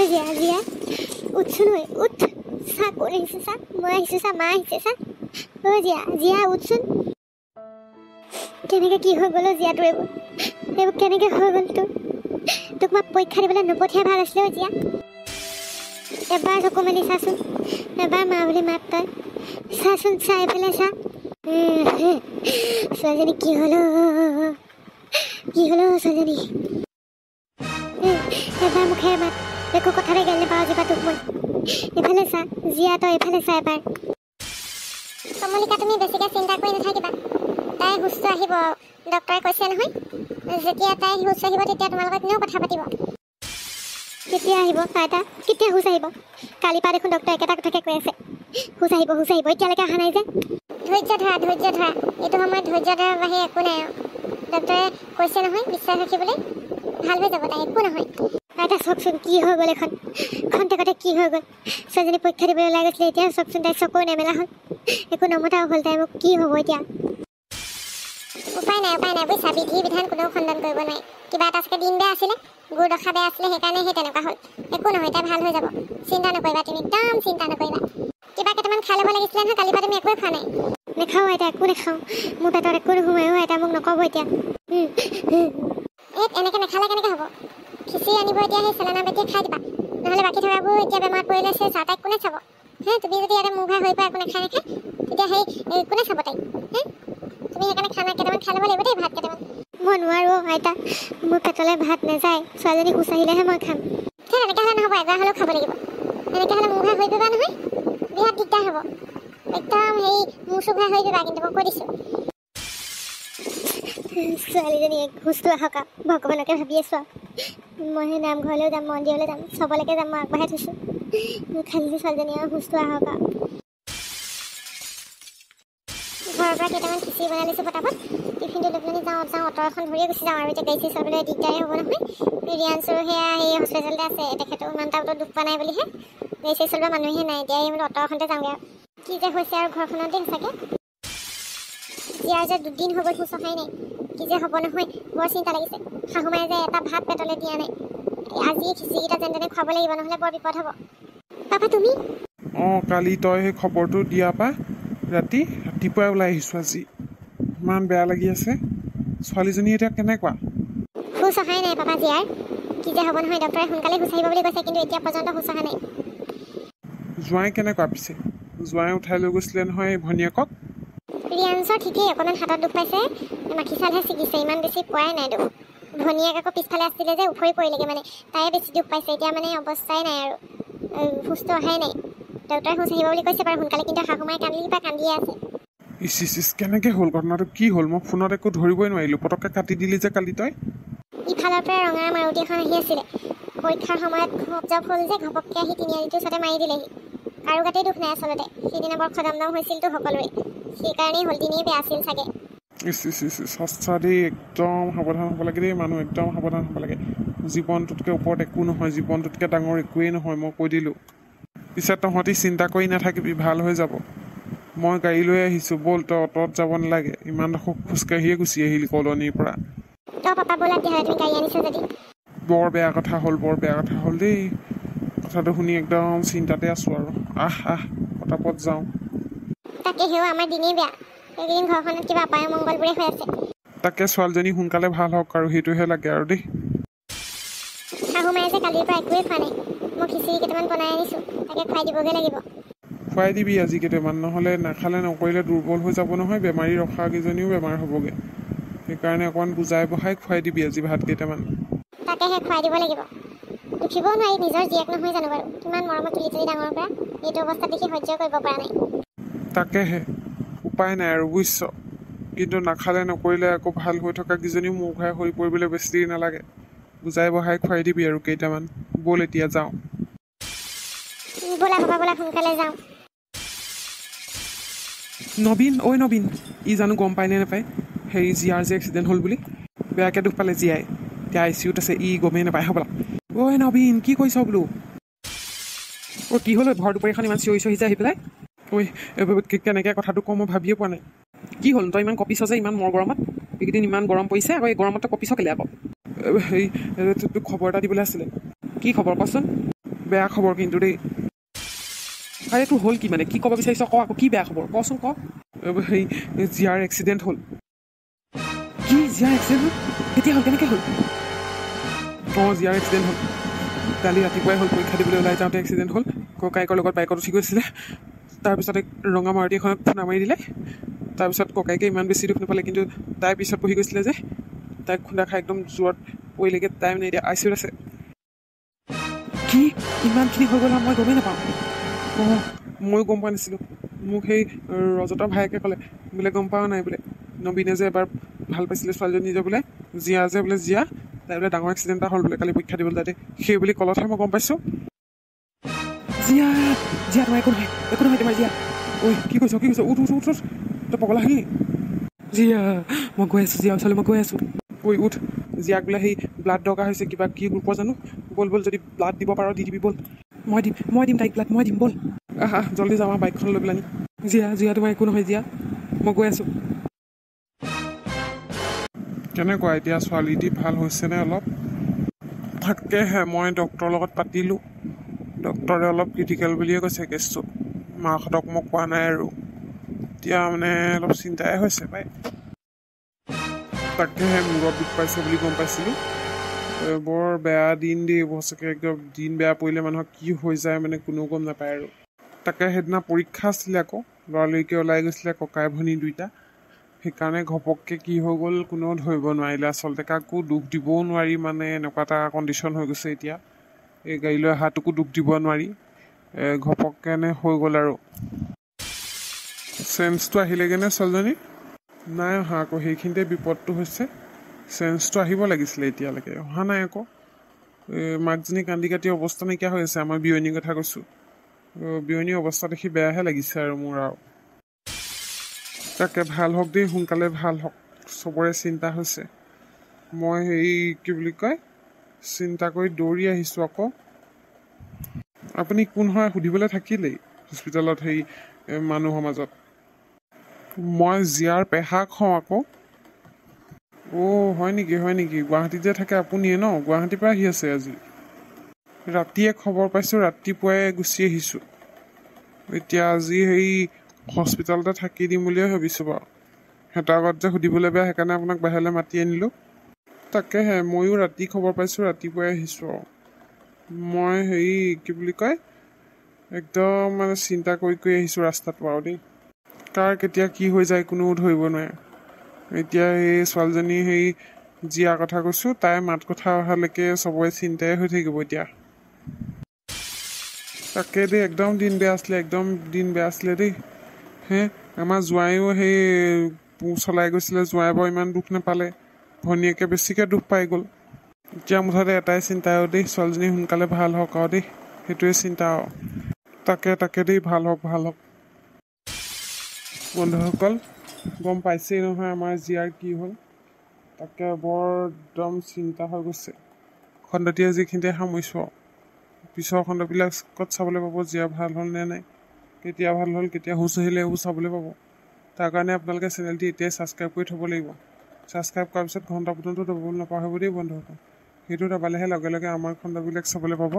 জিয়া জিয়া উঠছোন ঐ উঠ চা কোন আহিছে চা মই আহিছো চা মা আহিছে চা ঐ জিয়া জিয়া উঠছোন কেনেকে কি হৈ গ'ল জিয়া তোৰ এইবোৰ কেনেকে হৈ গ'ল তোক মই পৰীক্ষা দিবলৈ নপঠিয়াই ভাল আছিলে ঐ জিয়া এবাৰ চকু মেলি চাচোন এবাৰ মা বুলি মাত তই চাচোন চা এইফালে চা ছোৱালীজনী কি হলো ছোৱালীজনী এবাৰ মুখেৰে মাত একো কথাৰে গেল নাপাওঁ যিবা তোক মই এইফালে চা জিয়া তই এইফালে চা এবাৰ কমলিকা তুমি বেছিকৈ চিন্তা কৰি নাথাকিবা তাই সুস্থ আহিব ডক্টৰে কৈছে নহয় যেতিয়া তাই সুস্থ আহিব তেতিয়া তোমালোকৰ কোনেও কথা পাতিব কেতিয়া আহিব তাইটা কেতিয়া হুচ আহিব কালিৰ পৰা দেখোন ডক্টৰে একেটা কথাকে কৈ আছে হুচ আহিব এতিয়ালৈকে অহা নাই যে ধৈৰ্য ধৰা এইটো সময়ত ধৈৰ্য ধৰাৰ বাহিৰে একো নাই আৰু ডক্টৰে কৈছে নহয় বিশ্বাস ৰাখিবলৈ ভাল হৈ যাব তাই একো নহয় তাইটা চাওকচোন কি হৈ গ'ল এখন খন্তেকতে কি হৈ গ'ল ছোৱালীজনী পৰীক্ষা দিবলৈ ওলাই গৈছিলে এতিয়া চাওকচোন তাই চকু নেমেলা হ'ল একো নমতাও হ'ল তাই মোক কি হ'ব এতিয়া উপায় নাই বুজিছা বিধি বিধান কোনেও খণ্ডন কৰিব নোৱাৰে কিবা এটা চাগে দিন বেয়া আছিলে গুৰ দশা বেয়া আছিলে সেইকাৰণে সেই তেনেকুৱা হ'ল একো নহয় তাই ভাল হৈ যাব চিন্তা নকৰিবা তুমি একদম চিন্তা নকৰিবা কিবা কেইটামান খাই ল'ব লাগিছিলে নহয় কালিৰ পৰা তুমি একোৱে খোৱা নাই নেখাওঁ আইতা একো নেখাওঁ মোৰ পেটত একো নোসোমায়ো আইতা মোক নক'ব এতিয়া এনেকৈ নাখালে কেনেকৈ হ'ব খিচিৰি আনিব এতিয়া সেই চেলেনা বেটিয়ে খাই দিবা নহ'লে বাকী থকাবোৰ এতিয়া বেমাৰত পৰিলে চাহ তাইক কোনে চাব তুমি যদি ইয়াতে মুখ ঘাই হৈ পাই একো নাখায় তেতিয়া সেই কোনে চাব তাইক তুমি সেইকাৰণে খানা কেইটামান খাই ল'ব লাগিব দেই ভাত কেইটামান মই নোৱাৰোঁ আইতা মোৰ পেটলৈ ভাত নাযায় ছোৱালীজনী খোজ আহিলেহে মই খাম এনেকৈ হ'লে নহ'ব এবাৰ হ'লেও খাব লাগিব এনেকৈ হ'লে মুখ ঘাই হৈ পাবা নহয় বিৰাট দিগদাৰ হ'ব একদম সেই মোৰ চুখ ঘাই হৈ পাবা কিন্তু মই কৈ দিছোঁ ছোৱালীজনীয়ে সুস্থ আহক ভগৱানকে ভাবি আছোঁ মই সেই নামঘৰলৈও যাম মন্দিৰলৈ যাম চবলৈকে যাম মই আগবঢ়াই থৈছোঁ খালি ছোৱালীজনীয়ে সুস্থ আহক ঘৰৰ পৰা কেইটামান খিচিৰি বনাই লৈছোঁ পটাপট টিফিনটো লৈ পেলাই যাওঁ অটো এখন ধৰিয়ে গুচি যাওঁ আৰু এতিয়া গাড়ী চাড়ী চলাবলৈ দিগদাৰেই হ'ব নহয় ৰিয়াঞ্চৰো সেয়া সেই হস্পিটেলতে আছে তেখেতো ইমান এটা বতৰত দুখ পোৱা নাই বুলিহে গাড়ী চাড়ী চলোৱা মানুহে নাই এতিয়া এই অটো এখনতে যাওঁগৈ আৰু কি যে হৈছে আৰু ঘৰখনতে সঁচাকৈ জীয়াৰ যে 2 দিন হৈ গ'ল সুচ অহাই নাই কি যে হ'ব নহয় বৰ চিন্তা লাগিছে শাহুমায়ে যে এটা ভাত পেটলৈ দিয়া নাই আজি খিচিৰিকেইটা যেন তেনে খুৱাব লাগিব নহ'লে বৰ বিপদ হ'ব পাপা তুমি কালি তই সেই খবৰটো দিয়া পা ৰাতিপুৱাই ওলাই আহিছোঁ আজি ইমান বেয়া লাগি আছে ছোৱালীজনী এতিয়া কেনেকুৱা সুচ অহাই নাই পাপা জীয়াৰ কি যে হ'ব নহয় ডক্টৰে সোনকালে সুচ আহিব বুলি কৈছে কিন্তু এতিয়া পৰ্যন্ত সুচ অহা নাই জোঁৱাই কেনেকুৱা পিছে জোঁৱাই উঠাই লৈ গৈছিলে নহয় ভনীয়েকক ৰিয়াঞ্চৰ ঠিকেই অকণমান হাতত দুখ পাইছে মাখি চালহে ছিগিছে ইমান বেছি পোৱাই নাই দুখ ভনীয়েক আকৌ পিছফালে আছিলে যে উফৰি পৰিলেগৈ মানে তাইয়ে বেছি দুখ পাইছে এতিয়া মানে অৱস্থাই নাই আৰু সুস্থ অহাই নাই ডক্টৰে সুচ আহিব বুলি কৈছে বাৰু সোনকালে কিন্তু শাহুমায়ে কান্দিয়ে আছে ইচ কেনেকৈ হ'ল ঘটনাটো কি হ'ল মই ফোনত একো ধৰিবই নোৱাৰিলোঁ পটককৈ কাটি দিলি যে কালি তই ইফালৰ পৰা ৰঙা মাৰুতি এখন আহি আছিলে পৰীক্ষাৰ সময়ত জব হ'ল যে ঘপককৈ আহি তিনিআলিটোৰ ওচৰতে মাৰি দিলেহি কাৰো গাতেই দুখ নাই আচলতে সেইদিনা বৰ খদমদম হৈছিলতো সকলোৰে সেইকাৰণেই হ'ল দিনেই বেয়া আছিল চাগে সঁচা দেই একদম সাৱধান হ'ব লাগে দেই মানুহ একদম সাৱধান হ'ব লাগে জীৱনটোতকৈ ওপৰত একো নহয় জীৱনটোতকৈ ডাঙৰ একোৱেই নহয় মই কৈ দিলোঁ পিছত তহঁতি চিন্তা কৰি নাথাকিবি ভাল হৈ যাব মই গাড়ী লৈ আহিছোঁ ব'ল তই অটত যাব নালাগে ইমান খোজকাঢ়িয়ে গুচি আহিলি কলনীৰ পৰা বৰ বেয়া কথা হ'ল দেই কথাটো শুনি একদম চিন্তাতে আছোঁ আৰু পটাপট যাওঁ তাকে ছোৱালীজনী সোনকালে ভাল হওক আৰু সেইটোহে লাগে আৰু দেই খুৱাই দিবি আজি কেইটামান নহ'লে নাখালে নকৰিলে দুৰ্বল হৈ যাব নহয় বেমাৰী ৰখাকেইজনীও বেমাৰ হ'বগৈ সেইকাৰণে অকণমান বুজাই বঢ়াই খুৱাই দিবি আজি ভাত কেইটামান তাকেহে খুৱাই দিব লাগিব উঠিবও নোৱাৰি নিজৰ জীয়েক নহয় জানো বাৰু কিমান মৰমত তুলি ডাঙৰ পৰা এইটো অৱস্থাত দেখি সহ্য কৰিব পৰা নাই তাকেহে উপায় নাই আৰু বুজিছ কিন্তু নাখালে নকৰিলে আকৌ ভাল হৈ থকা কেইজনীও মুখ ঘাই হৈ পৰিবলৈ বেছি দেৰি নালাগে বুজাই বঢ়াই খুৱাই দিবি আৰু কেইটামান ব'ল এতিয়া যাওঁ ব'লা সোনকালে যাওঁ নবীন ই জানো গম পায়নে নাপায় হেৰি জীয়াৰ যে এক্সিডেণ্ট হ'ল বুলি বেয়াকৈ দুখ পালে জীয়াই এতিয়া ICUত আছে ই গমেই নাপায় হ'বলা ঐ নবীন কি কৈছ বোলো কি হ'ল ঘৰ দুপৰীয়াখন ইমান চিঞৰি যে আহি পেলাই ঐ কেনেকৈ কথাটো কওঁ মই ভাবিয়ে পোৱা নাই কি হ'ল তই ইমান কপিছ যে ইমান মোৰ গৰমত এইকেইদিন ইমান গৰম পৰিছে আকৌ এই গৰমত তই কপিছ কেলে আকৌ হেৰি তোক খবৰ এটা দিবলৈ আছিলে কি খবৰ কচোন বেয়া খবৰ কিন্তু দেই আৰে তোৰ হ'ল কি মানে কি ক'ব বিচাৰিছ ক আকৌ কি বেয়া খবৰ কচোন ক সেই জিয়াৰ এক্সিডেণ্ট হ'ল কি জিয়াৰ এক্সিডেণ্ট হ'ল কেতিয়া হ'ল কেনেকৈ হ'ল অঁ জিয়াৰ এক্সিডেণ্ট হ'ল কালি ৰাতিপুৱাই হ'ল পৰীক্ষা দিবলৈ ওলাই যাওঁতে এক্সিডেণ্ট হ'ল ককায়েকৰ লগত বাইকত উঠি গৈছিলে তাৰপিছতে ৰঙা মাৰুতি এখনত খুন্দা মাৰি দিলে তাৰপিছত ককায়েকে ইমান বেছি দুখ নাপালে কিন্তু তাই পিছত পঢ়ি গৈছিলে যে তাইক খুন্দা খাই একদম জোৰত পৰিলেগৈ তাই মানে এতিয়া ICUত আছে কি ইমানখিনি হৈ গ'ল মই গমেই নাপাওঁ অঁ ময়ো গম পোৱা নাছিলোঁ মোক সেই ৰজতৰ ভায়েকে ক'লে বোলে গম পোৱা নাই বোলে নবীনে যে এবাৰ ভাল পাইছিলে ছোৱালীজনী যে বোলে জিয়া যে বোলে জিয়া তাই বোলে ডাঙৰ এক্সিডেণ্ট এটা হ'ল বোলে কালি পৰীক্ষা দিবলৈ তাতে সেই বুলি কলতহে মই গম পাইছোঁ জিয়া জিয়া তোমাৰ একো নহয় তোমাৰ জিয়া ঐ কি কৈছ উঠ তই পগলা হলি জিয়া মই গৈ আছোঁ জিয়া ওচৰলৈ মই গৈ আছোঁ ঐ উঠ জিয়াক বোলে সেই ব্লাড দৰকাৰ হৈছে কিবা কি গ্ৰুপৰ জানো ব'ল যদি ব্লাড দিব পাৰ দি দিবি ব'ল মই দিম তাইক ব্লাড মই দিম ব'ল আহা জল্দি যাওঁ আমাৰ বাইকখন লৈ পেলানি জিয়া তোমাৰ একো নহয় জিয়া মই গৈ আছোঁ কেনেকুৱা এতিয়া ছোৱালীটি ভাল হৈছেনে অলপ তাকেহে মই ডক্টৰৰ লগত পাতিলোঁ ডক্টৰে অলপ ক্ৰিটিকেল বুলিয়ে কৈছে কেছটো মাকহঁতক মই কোৱা নাই আৰু এতিয়া মানে অলপ চিন্তাই হৈছে পাই তাকেহে মূৰত দুখ পাইছে বুলি গম পাইছিলোঁ বৰ বেয়া দিন দেই সঁচাকৈ একদম দিন বেয়া পৰিলে মানুহৰ কি হৈ যায় মানে কোনেও গম নাপায় আৰু তাকে সেইদিনা পৰীক্ষা আছিলে আকৌ ল'ৰালৰিকৈ ওলাই গৈছিলে ককাই ভনী দুইটা সেইকাৰণে ঘপককৈ কি হৈ গ'ল কোনেও ধৰিব নোৱাৰিলে আচলতে কাকো দুখ দিবও নোৱাৰি মানে এনেকুৱা এটা কণ্ডিশ্যন হৈ গৈছে এতিয়া এই গাড়ীলৈ অহাটোকো দুখ দিব নোৱাৰি ঘপককৈ হৈ গ'ল আৰু চেঞ্চটো আহিলেগৈনে ছোৱালীজনী নাই অহা আকৌ সেইখিনিতে বিপদটো হৈছে চেঞ্চটো আহিব লাগিছিলে এতিয়ালৈকে অহা নাই আকৌ মাকজনী কান্দি কাটি অৱস্থা নাইকিয়া হৈ আছে আমাৰ বিয়নীৰ কথা কৈছোঁ বিয়নীৰ অৱস্থা দেখি বেয়াহে লাগিছে আৰু মোৰ আৰু তাকে ভাল হওক দেই সোনকালে ভাল হওক চবৰে চিন্তা হৈছে মই হেৰি কি বুলি কয় চিন্তা কৰি দৌৰি আহিছোঁ আকৌ আপুনি কোন হয় সুধিবলৈ থাকিলেই হস্পিটেলত সেই মানুহৰ মাজত মই জিয়াৰ পেহাক হওঁ আকৌ অ' হয় নেকি গুৱাহাটীত যে থাকে আপুনিয়ে ন গুৱাহাটীৰ পৰা আহি আছে আজি ৰাতিয়ে খবৰ পাইছোঁ ৰাতিপুৱাই গুচি আহিছোঁ এতিয়া আজি হেৰি হস্পিটেলতে থাকি দিম বুলিয়ে ভাবিছোঁ বাৰু সিহঁতৰ আগত যে সুধিবলৈ বেয়া সেইকাৰণে আপোনাক বাহিৰলৈ মাতি আনিলোঁ তাকেহে ময়ো ৰাতি খবৰ পাইছোঁ ৰাতিপুৱাই আহিছোঁ আৰু মই হেৰি কি বুলি কয় একদম মানে চিন্তা কৰি আহিছোঁ ৰাস্তাত বাৰু দেই কাৰ কেতিয়া কি হৈ যায় কোনেও ধৰিব নোৱাৰে এতিয়া সেই ছোৱালীজনী সেই জিয়াৰ কথা কৈছোঁ তাইৰ মাত কথা অহালৈকে চবৰে চিন্তাই হৈ থাকিব এতিয়া তাকে দেই একদম দিন বেয়া আছিলে দেই আমাৰ জোঁৱাইও সেই চলাই গৈছিলে জোঁৱাই বাৰু ইমান দুখ নাপালে ভনীয়েকে বেছিকৈ দুখ পাই গ'ল এতিয়া মুঠতে এটাই চিন্তা আৰু দেই ছোৱালীজনী সোনকালে ভাল হওক আৰু দেই সেইটোৱে চিন্তা আৰু তাকে দেই ভাল হওক বন্ধুসকল গম পাইছেই নহয় আমাৰ জিয়াৰ কি হ'ল তাকে বৰ একদম চিন্তা হৈ গৈছে খণ্ডটিয়ে যিখিনিতে সামৰিছোঁ আৰু পিছৰ খণ্ডবিলাকত চাবলৈ পাব জিয়া ভাল হ'ল নে নাই কেতিয়া ভাল হ'ল কেতিয়া হুঁচ আহিলে এইবোৰ চাবলৈ পাব তাৰ কাৰণে আপোনালোকে চেনেলটি এতিয়াই ছাবস্ক্ৰাইব কৰি থ'ব লাগিব ছাবস্ক্ৰাইব কৰাৰ পিছত ঘণ্টা বুটনটো দবাবলৈ নাপাহৰিব দেই বন্ধুসকল সেইটো দবালেহে লগে লগে আমাৰ খণ্ডবিলাক চাবলৈ পাব